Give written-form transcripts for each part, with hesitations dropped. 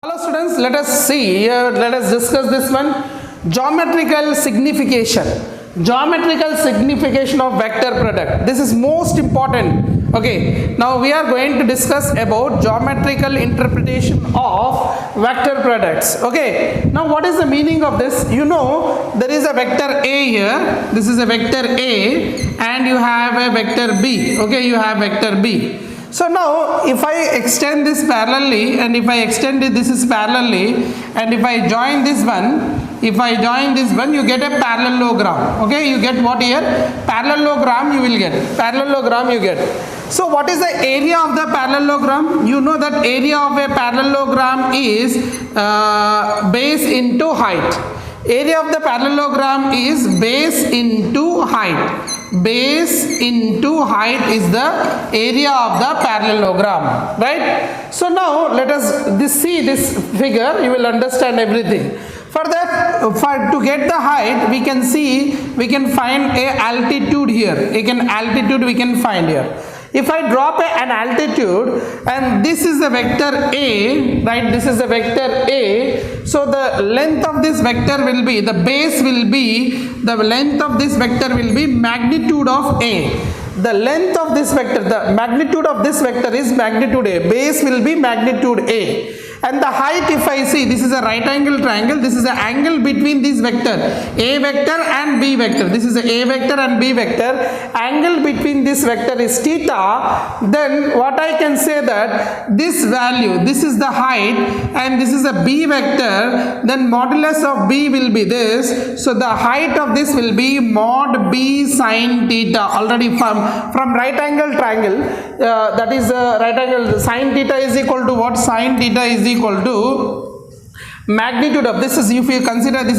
Hello students, let us see, let us discuss this one, geometrical signification. Geometrical signification of vector product. This is most important. Okay, now we are going to discuss about geometrical interpretation of vector products. Okay, now what is the meaning of this? You know, there is a vector A here, this is a vector A, and you have a vector B. Okay, you have vector B. So now if I extend this parallelly, and if I extend it, this is parallelly, and if I join this one, you get a parallelogram. Okay, you get what here? Parallelogram you will get. Parallelogram you get. So what is the area of the parallelogram? You know that area of a parallelogram is base into height. Area of the parallelogram is base into height. Base into height is the area of the parallelogram, right? So now let us see this figure, you will understand everything. For that, to get the height, we can find a altitude here. Altitude we can find here. If I drop an altitude, and this is the vector A, right? This is the vector A. So the length of this vector will be, the base will be, the length of this vector will be magnitude of A. The length of this vector, the magnitude of this vector is magnitude A. Base will be magnitude A. And the height, if I see, this is a right angle triangle, this is the angle between this vector, A vector and B vector. This is a A vector and B vector. Angle between this vector is theta. Then what I can say that this value, this is the height, and this is a B vector, then modulus of B will be this. So the height of this will be mod B sine theta. Already from right angle triangle, that is right angle, sine theta is equal to what? Sine theta is equal to magnitude of, this is, if you consider this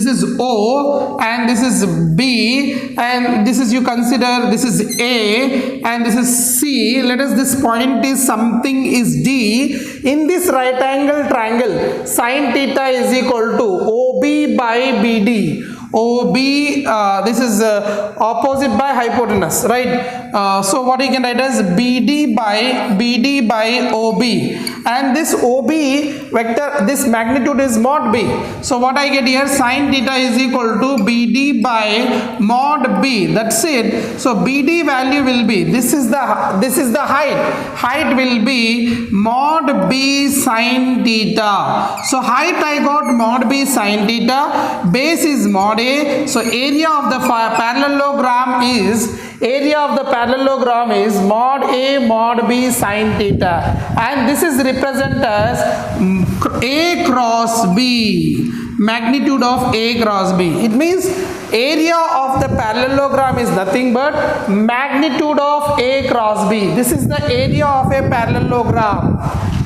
is O and this is B, and this is, you consider this is A and this is C. Let us, this point is something is D. In this right angle triangle, sine theta is equal to OB by BD. OB, this is opposite by hypotenuse, right? So what you can write as BD by OB, and this OB vector, this magnitude is mod B. So what I get here, sine theta is equal to BD by mod B. That's it. So BD value will be, this is the height will be mod B sine theta. So height I got mod B sine theta, base is mod A. So area of the parallelogram is mod A mod B sine theta, and this is represented as A cross B, magnitude of A cross B. It means area of the parallelogram is nothing but magnitude of A cross B. This is the area of a parallelogram.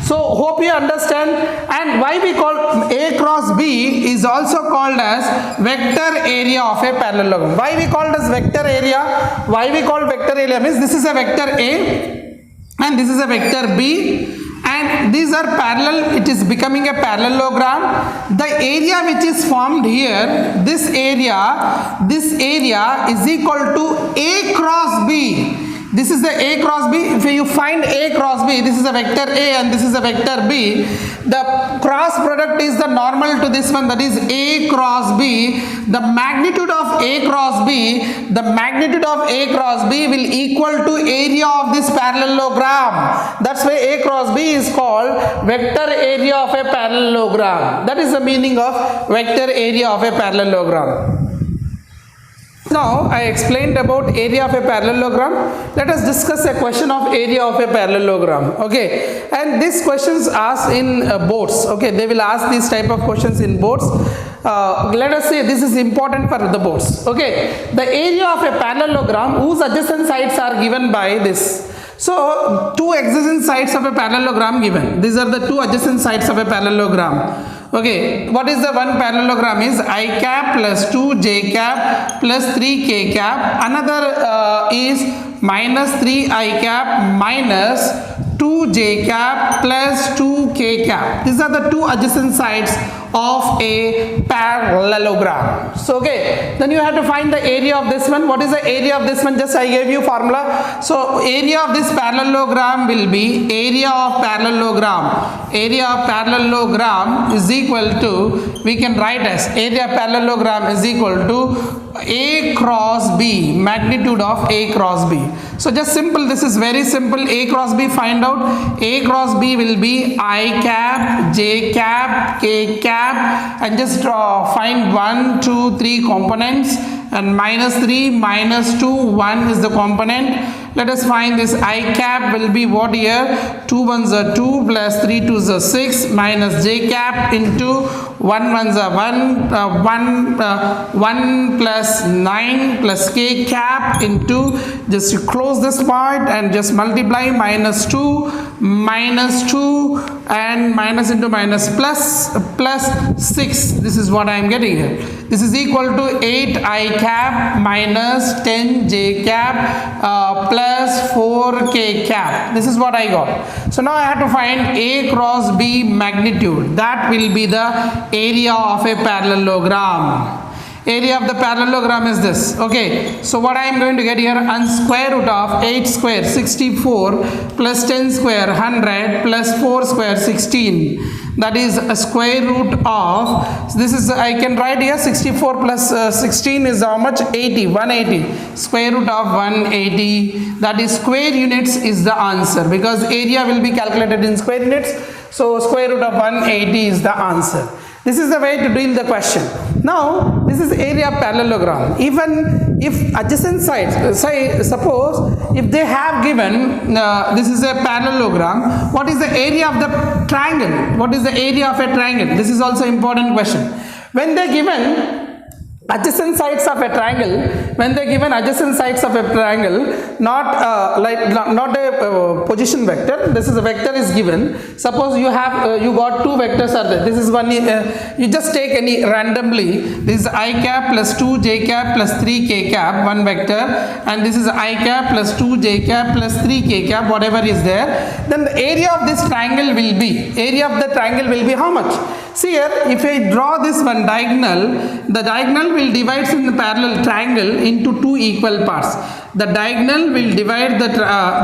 So hope you understand. And why we call A cross B is also called as vector area of a parallelogram. Why we call it as vector area? Why we call vector area means this is a vector A and this is a vector B, and these are parallel, it is becoming a parallelogram. The area which is formed here, this area is equal to A cross B. This is the A cross B. If you find A cross B, this is a vector A and this is a vector B. The cross product is the normal to this one, that is A cross B. The magnitude of A cross B, will equal to area of this parallelogram. That's why A cross B is called vector area of a parallelogram. That is the meaning of vector area of a parallelogram. Now I explained about area of a parallelogram. Let us discuss a question of area of a parallelogram. Okay, and these questions asked in boards. Okay, they will ask these type of questions in boards. Let us say this is important for the boards. Okay, the area of a parallelogram whose adjacent sides are given by this. So two adjacent sides of a parallelogram given. These are the two adjacent sides of a parallelogram. Okay, what is the one parallelogram is I cap plus 2j cap plus 3k cap. Another is minus 3i cap minus 2j cap plus 2k cap. These are the two adjacent sides of a parallelogram. So okay, then you have to find the area of this one. What is the area of this one? Just I gave you formula. So area of this parallelogram will be area of parallelogram. Area of parallelogram is equal to, we can write as area of parallelogram is equal to A cross B, magnitude of A cross B. So just simple, this is very simple. A cross B, find out. A cross B will be I cap, J cap, K cap, and just find 1, 2, 3 components, and minus 3, minus 2, 1 is the component. Let us find this. I cap will be what here? 2 ones are 2 plus 3 twos are 6 minus j cap into 1 ones are 1 plus 9 plus k cap into, just you close this part and just multiply, minus 2 and minus into minus plus 6. This is what I am getting here. This is equal to 8 I cap minus 10 j cap plus 4 k cap. This is what I got. So now I have to find A cross B magnitude. That will be the area of a parallelogram. Area of the parallelogram is this. Okay, so what I am going to get here, square root of 8 square 64 plus 10 square 100 plus 4 square 16. That is a square root of, this is, I can write here 64 plus 16 is how much? 80, 180. Square root of 180. That is square units is the answer, because area will be calculated in square units. So square root of 180 is the answer. This is the way to deal the question. Now, this is area of parallelogram. Even if adjacent sides, say, suppose if they have given, this is a parallelogram, what is the area of the triangle? What is the area of a triangle? This is also important question. When they given adjacent sides of a triangle, when they given adjacent sides of a triangle, not a position vector, this is a vector is given. Suppose you have you got two vectors are there. This is one, you just take any randomly. This is I cap plus 2 j cap plus 3 k cap, one vector, and this is I cap plus 2 j cap plus 3 k cap, whatever is there. Then the area of this triangle will be how much? See here, if I draw this one diagonal, the diagonal will divide in the parallel triangle into two equal parts. The diagonal will divide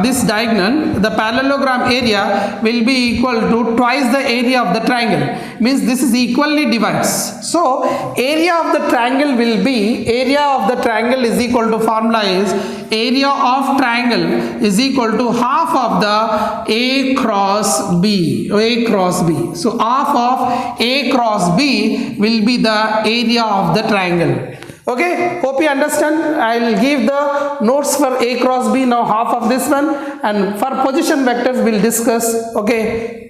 this diagonal, the parallelogram area will be equal to twice the area of the triangle. Means this is equally divides. So area of the triangle will be, area of the triangle is equal to, formula is area of triangle is equal to half of the A cross B. So half of A cross B will be the area of the triangle. Okay, hope you understand. I will give the notes for A cross B, now half of this one, and for position vectors we will discuss. Okay.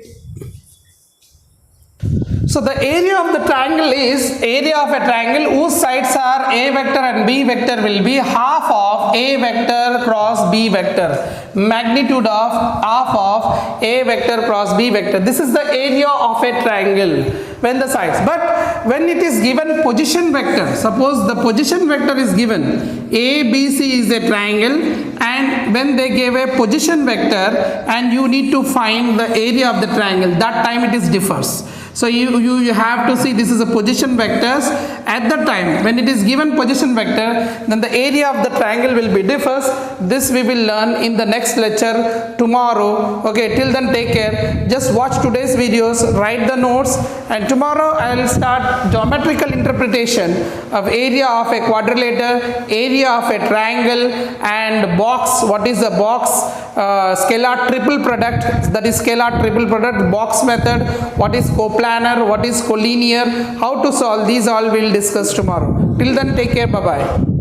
So the area of the triangle is, area of a triangle whose sides are A vector and B vector will be half of A vector cross B vector. Magnitude of half of A vector cross B vector. This is the area of a triangle when the sides. But when it is given position vector, suppose the position vector is given, ABC is a triangle, and when they gave a position vector and you need to find the area of the triangle, that time it is differs. So you have to see this is a position vectors. At the time when it is given position vector, then the area of the triangle will be differs. This we will learn in the next lecture tomorrow. Okay, till then take care. Just watch today's videos, write the notes, and tomorrow I will start geometrical interpretation of area of a quadrilateral, area of a triangle, and box. What is the box? Scalar triple product, that is scalar triple product, box method, what is coplanar, what is collinear, how to solve, these all we will discuss tomorrow. Till then take care, bye bye.